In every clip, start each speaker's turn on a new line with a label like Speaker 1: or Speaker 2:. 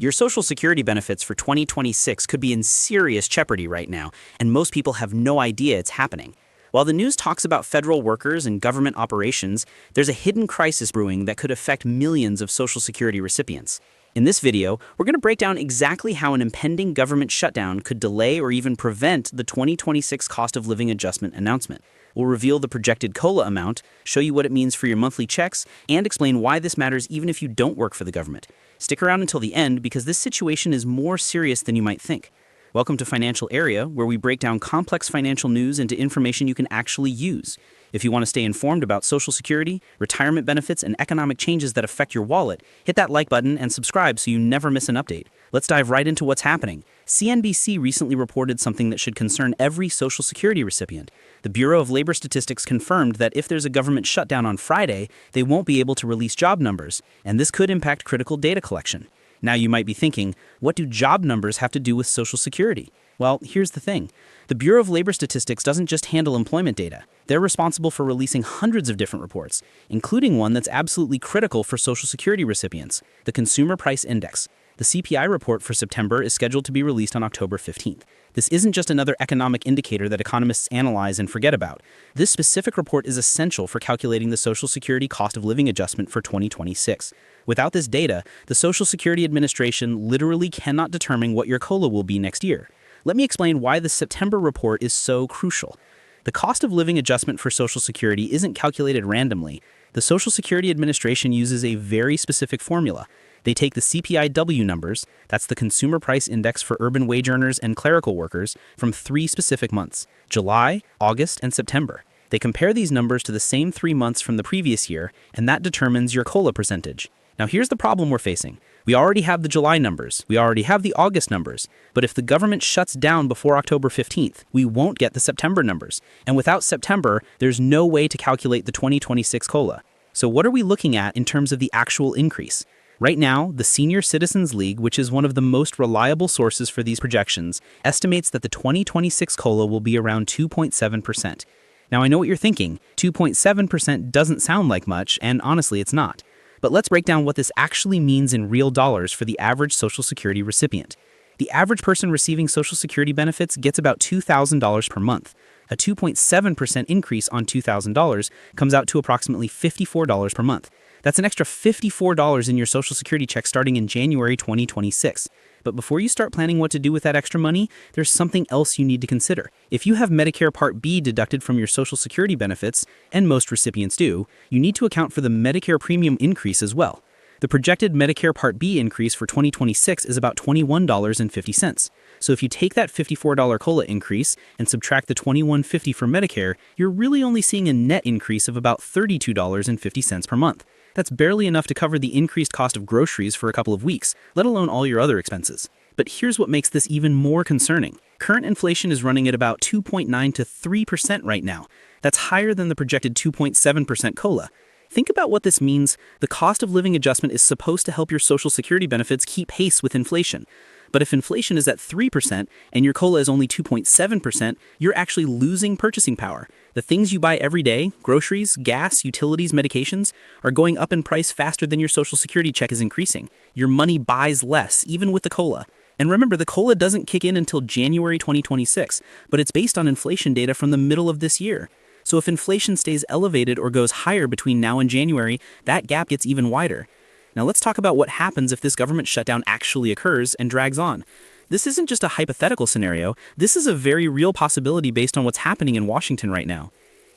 Speaker 1: Your Social Security benefits for 2026 could be in serious jeopardy right now, and most people have no idea it's happening. While the news talks about federal workers and government operations, there's a hidden crisis brewing that could affect millions of Social Security recipients. In this video, we're going to break down exactly how an impending government shutdown could delay or even prevent the 2026 cost of living adjustment announcement. We'll reveal the projected COLA amount, show you what it means for your monthly checks, and explain why this matters even if you don't work for the government. Stick around until the end because this situation is more serious than you might think. Welcome to Financial Area, where we break down complex financial news into information you can actually use. If you want to stay informed about Social Security, retirement benefits, and economic changes that affect your wallet, hit that like button and subscribe so you never miss an update. Let's dive right into what's happening. CNBC recently reported something that should concern every Social Security recipient. The Bureau of Labor Statistics confirmed that if there's a government shutdown on Friday, they won't be able to release job numbers, and this could impact critical data collection. Now you might be thinking, what do job numbers have to do with Social Security? Well, here's the thing. The Bureau of Labor Statistics doesn't just handle employment data. They're responsible for releasing hundreds of different reports, including one that's absolutely critical for Social Security recipients, the Consumer Price Index. The CPI report for September is scheduled to be released on October 15th. This isn't just another economic indicator that economists analyze and forget about. This specific report is essential for calculating the Social Security cost of living adjustment for 2026. Without this data, the Social Security Administration literally cannot determine what your COLA will be next year. Let me explain why the September report is so crucial. The cost of living adjustment for Social Security isn't calculated randomly. The Social Security Administration uses a very specific formula. They take the CPIW numbers, that's the Consumer Price Index for urban wage earners and clerical workers, from 3 specific months, July, August, and September. They compare these numbers to the same 3 months from the previous year, and that determines your COLA percentage. Now here's the problem we're facing. We already have the July numbers, we already have the August numbers, but if the government shuts down before October 15th, we won't get the September numbers. And without September, there's no way to calculate the 2026 COLA. So what are we looking at in terms of the actual increase? Right now, the Senior Citizens League, which is one of the most reliable sources for these projections, estimates that the 2026 COLA will be around 2.7%. Now I know what you're thinking, 2.7% doesn't sound like much, and honestly it's not. But let's break down what this actually means in real dollars for the average Social Security recipient. The average person receiving Social Security benefits gets about $2,000 per month. A 2.7% increase on $2,000 comes out to approximately $54 per month. That's an extra $54 in your Social Security check starting in January 2026. But before you start planning what to do with that extra money, there's something else you need to consider. If you have Medicare Part B deducted from your Social Security benefits, and most recipients do, you need to account for the Medicare premium increase as well. The projected Medicare Part B increase for 2026 is about $21.50. So if you take that $54 COLA increase and subtract the $21.50 for Medicare, you're really only seeing a net increase of about $32.50 per month. That's barely enough to cover the increased cost of groceries for a couple of weeks, let alone all your other expenses. But here's what makes this even more concerning. Current inflation is running at about 2.9 to 3% right now. That's higher than the projected 2.7% COLA. Think about what this means. The cost of living adjustment is supposed to help your Social Security benefits keep pace with inflation. But if inflation is at 3% and your COLA is only 2.7%, you're actually losing purchasing power. The things you buy every day, groceries, gas, utilities, medications, are going up in price faster than your Social Security check is increasing. Your money buys less, even with the COLA. And remember, the COLA doesn't kick in until January 2026, but it's based on inflation data from the middle of this year. So if inflation stays elevated or goes higher between now and January, that gap gets even wider. Now let's talk about what happens if this government shutdown actually occurs and drags on. This isn't just a hypothetical scenario, this is a very real possibility based on what's happening in Washington right now.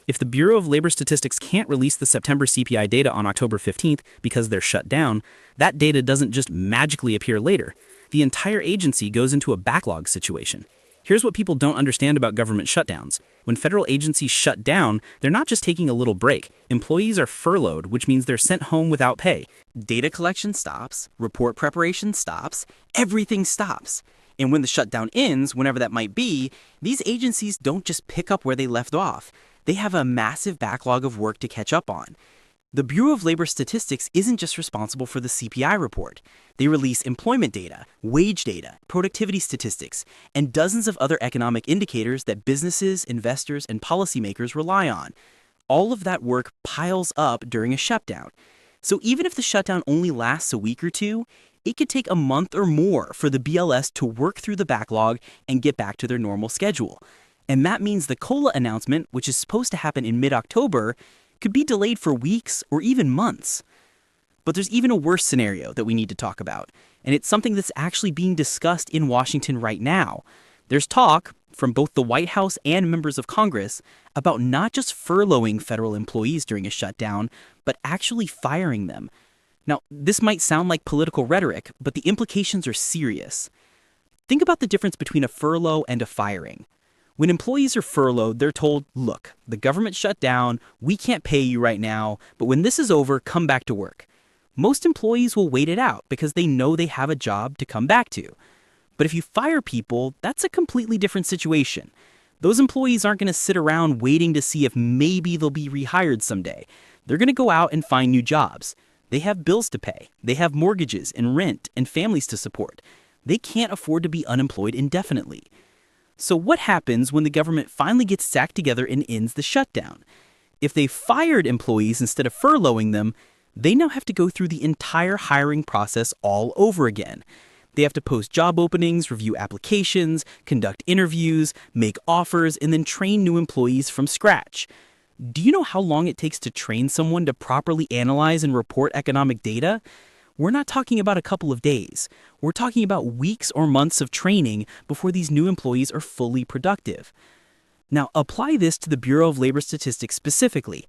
Speaker 1: If the Bureau of Labor Statistics can't release the September CPI data on October 15th because they're shut down, that data doesn't just magically appear later. The entire agency goes into a backlog situation. Here's what people don't understand about government shutdowns. When federal agencies shut down, they're not just taking a little break. Employees are furloughed, which means they're sent home without pay. Data collection stops, report preparation stops, everything stops. And when the shutdown ends, whenever that might be, these agencies don't just pick up where they left off. They have a massive backlog of work to catch up on. The Bureau of Labor Statistics isn't just responsible for the CPI report. They release employment data, wage data, productivity statistics, and dozens of other economic indicators that businesses, investors, and policymakers rely on. All of that work piles up during a shutdown. So even if the shutdown only lasts a week or two,
Speaker 2: it could take a month or more for the BLS to work through the backlog and get back to their normal schedule. And that means the COLA announcement, which is supposed to happen in mid-October, could be delayed for weeks or even months. But there's even a worse scenario that we need to talk about, and it's something that's actually being discussed in Washington right now. There's talk from both the White House and members of Congress about not just furloughing federal employees during a shutdown, but actually firing them. Now, this might sound like political rhetoric, but the implications are serious. Think about the difference between a furlough and a firing. When employees are furloughed, they're told, look, the government shut down, we can't pay you right now, but when this is over, come back to work. Most employees will wait it out because they know they have a job to come back to. But if you fire people, that's a completely different situation. Those employees aren't going to sit around waiting to see if maybe they'll be rehired someday. They're going to go out and find new jobs. They have bills to pay. They have mortgages and rent and families to support. They can't afford to be unemployed indefinitely. So what happens when the government finally gets its act together and ends the shutdown? If they fired employees instead of furloughing them, they now have to go through the entire hiring process all over again. They have to post job openings, review applications, conduct interviews, make offers, and then train new employees from scratch. Do you know how long it takes to train someone to properly analyze and report economic data? We're not talking about a couple of days. We're talking about weeks or months of training before these new employees are fully productive. Now, apply this to the Bureau of Labor Statistics specifically.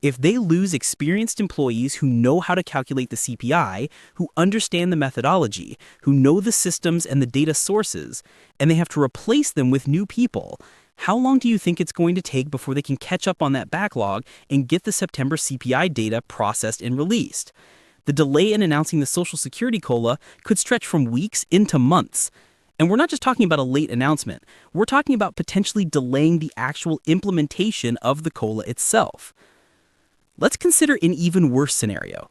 Speaker 2: If they lose experienced employees who know how to calculate the CPI, who understand the methodology, who know the systems and the data sources, and they have to replace them with new people, how long do you think it's going to take before they can catch up on that backlog and get the September CPI data processed and released? The delay in announcing the Social Security COLA could stretch from weeks into months. And we're not just talking about a late announcement. We're talking about potentially delaying the actual implementation of the COLA itself. Let's consider an even worse scenario.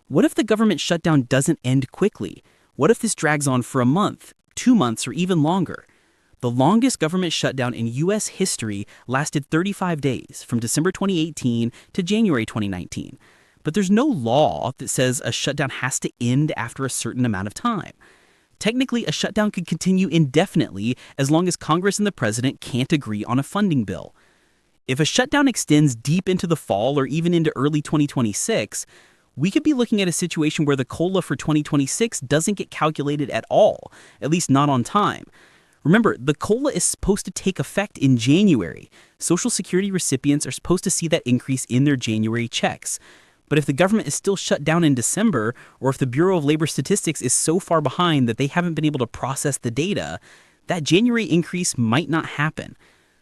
Speaker 2: What if the government shutdown doesn't end quickly? What if this drags on for a month, 2 months, or even longer? The longest government shutdown in U.S. history lasted 35 days, from December 2018 to January 2019. But there's no law that says a shutdown has to end after a certain amount of time. Technically, a shutdown could continue indefinitely as long as Congress and the president can't agree on a funding bill. If a shutdown extends deep into the fall or even into early 2026, we could be looking at a situation where the COLA for 2026 doesn't get calculated at all, at least not on time. Remember, the COLA is supposed to take effect in January. Social Security recipients are supposed to see that increase in their January checks. But if the government is still shut down in December, or if the Bureau of Labor Statistics is so far behind that they haven't been able to process the data, that January increase might not happen.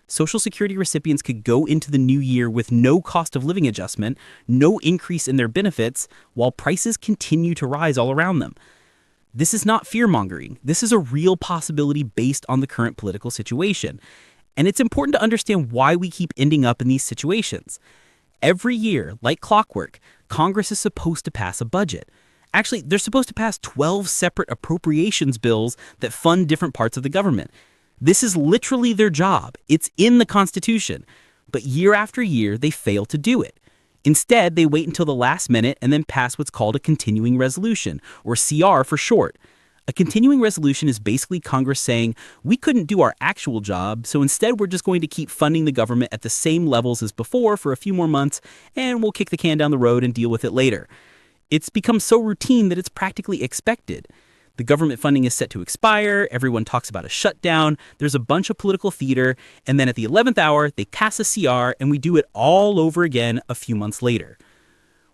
Speaker 2: Social Security recipients could go into the new year with no cost of living adjustment, no increase in their benefits, while prices continue to rise all around them. This is not fear-mongering. This is a real possibility based on the current political situation. And it's important to understand why we keep ending up in these situations. Every year, like clockwork, Congress is supposed to pass a budget. Actually, they're supposed to pass 12 separate appropriations bills that fund different parts of the government. This is literally their job. It's in the Constitution. But year after year, they fail to do it. Instead, they wait until the last minute and then pass what's called a continuing resolution, or CR for short. A continuing resolution is basically Congress saying, we couldn't do our actual job, so instead we're just going to keep funding the government at the same levels as before for a few more months, and we'll kick the can down the road and deal with it later. It's become so routine that it's practically expected. The government funding is set to expire, everyone talks about a shutdown, there's a bunch of political theater, and then at the 11th hour, they pass a CR and we do it all over again a few months later.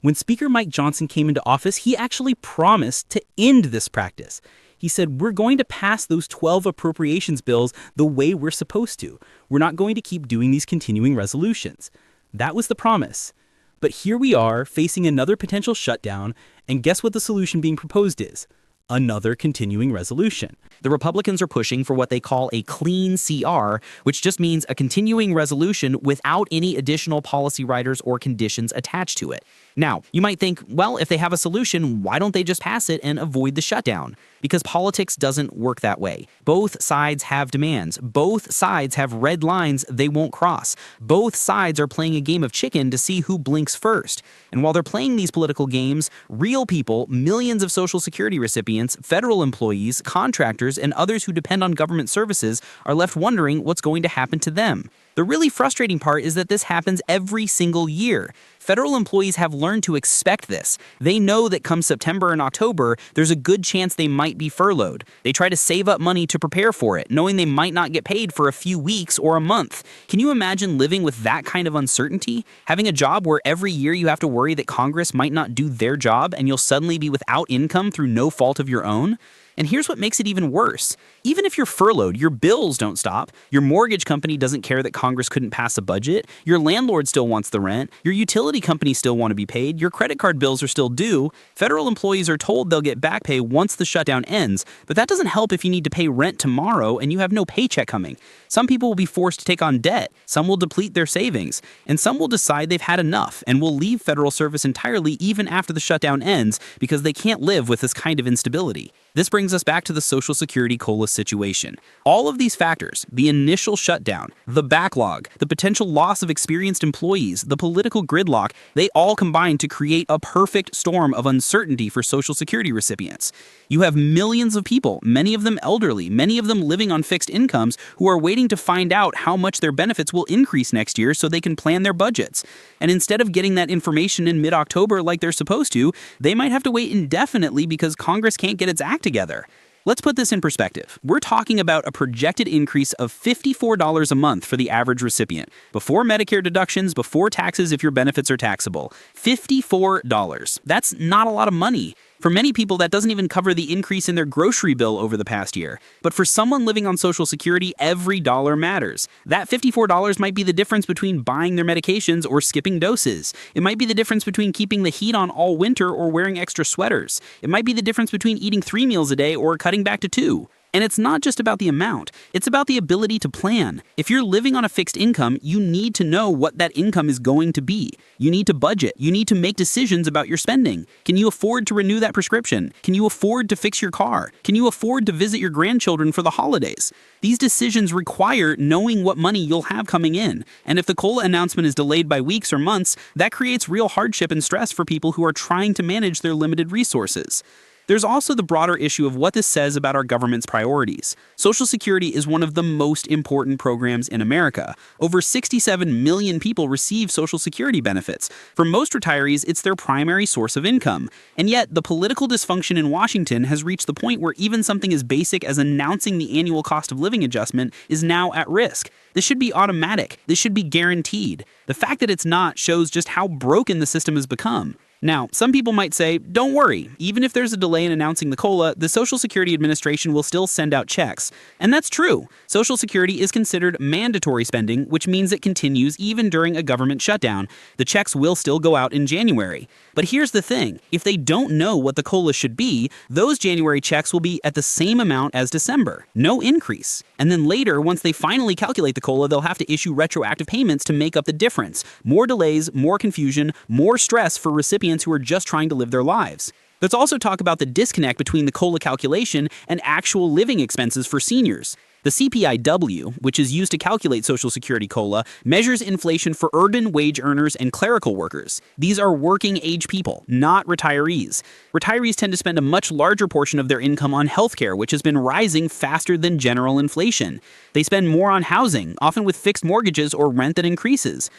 Speaker 2: When Speaker Mike Johnson came into office, he actually promised to end this practice. He said, we're going to pass those 12 appropriations bills the way we're supposed to. We're not going to keep doing these continuing resolutions. That was the promise. But here we are facing another potential shutdown, and guess what the solution being proposed is? Another continuing resolution.
Speaker 1: The Republicans are pushing for what they call a clean CR, which just means a continuing resolution without any additional policy riders or conditions attached to it. Now, you might think, well, if they have a solution, why don't they just pass it and avoid the shutdown? Because politics doesn't work that way. Both sides have demands. Both sides have red lines they won't cross. Both sides are playing a game of chicken to see who blinks first. And while they're playing these political games, real people, millions of Social Security recipients,
Speaker 2: recipients, federal employees, contractors, and others who depend on government services are left wondering what's going to happen to them. The really frustrating part is that this happens every single year. Federal employees have learned to expect this. They know that come September and October, there's a good chance they might be furloughed. They try to save up money to prepare for it, knowing they might not get paid for a few weeks or a month. Can you imagine living with that kind of uncertainty? Having a job where every year you have to worry that Congress might not do their job and you'll suddenly be without income through no fault of your own? And here's what makes it even worse. Even if you're furloughed, your bills don't stop. Your mortgage company doesn't care that Congress couldn't pass a budget. Your landlord still wants the rent. Your utility company still want to be paid. Your credit card bills are still due. Federal employees are told they'll get back pay once the shutdown ends, but that doesn't help if you need to pay rent tomorrow and you have no paycheck coming. Some people will be forced to take on debt. Some will deplete their savings. And some will decide they've had enough and will leave federal service entirely even after the shutdown ends because they can't live with this kind of instability. This brings us back to the Social Security COLA situation. All of these factors, the initial shutdown, the backlog, the potential loss of experienced employees, the political gridlock, they all combine to create a perfect storm of uncertainty for Social Security recipients. You have millions of people, many of them elderly, many of them living on fixed incomes, who are waiting to find out how much their benefits will increase next year so they can plan their budgets. And instead of getting that information in mid-October like they're supposed to, they might have to wait indefinitely because Congress can't get its act together. Let's put this in perspective. We're talking about a projected increase of $54 a month for the average recipient, before Medicare deductions, before taxes if your benefits are taxable. $54. That's not a lot of money. For many people, that doesn't even cover the increase in their grocery bill over the past year. But for someone living on Social Security, every dollar matters. That $54 might be the difference between buying their medications or skipping doses. It might be the difference between keeping the heat on all winter or wearing extra sweaters. It might be the difference between eating 3 meals a day or cutting back to 2. And it's not just about the amount, it's about the ability to plan. If you're living on a fixed income, you need to know what that income is going to be. You need to budget. You need to make decisions about your spending. Can you afford to renew that prescription? Can you afford to fix your car? Can you afford to visit your grandchildren for the holidays? These decisions require knowing what money you'll have coming in. And if the COLA announcement is delayed by weeks or months, that creates real hardship and stress for people who are trying to manage their limited resources. There's also the broader issue of what this says about our government's priorities. Social Security is one of the most important programs in America. Over 67 million people receive Social Security benefits. For most retirees, it's their primary source of income. And yet, the political dysfunction in Washington has reached the point where even something as basic as announcing the annual cost of living adjustment is now at risk. This should be automatic. This should be guaranteed. The fact that it's not shows just how broken the system has become. Now, some people might say, don't worry, even if there's a delay in announcing the COLA, the Social Security Administration will still send out checks. And that's true. Social Security is considered mandatory spending, which means it continues even during a government shutdown. The checks will still go out in January. But here's the thing, if they don't know what the COLA should be, those January checks will be at the same amount as December. No increase. And then later, once they finally calculate the COLA, they'll have to issue retroactive payments to make up the difference. More delays, more confusion, more stress for recipients who are just trying to live their lives. Let's also talk about the disconnect between the COLA calculation and actual living expenses for seniors. The CPIW, which is used to calculate Social Security COLA, measures inflation for urban wage earners and clerical workers. These are working-age people, not retirees. Retirees tend to spend a much larger portion of their income on healthcare, which has been rising faster than general inflation. They spend more on housing, often with fixed mortgages or rent that increases.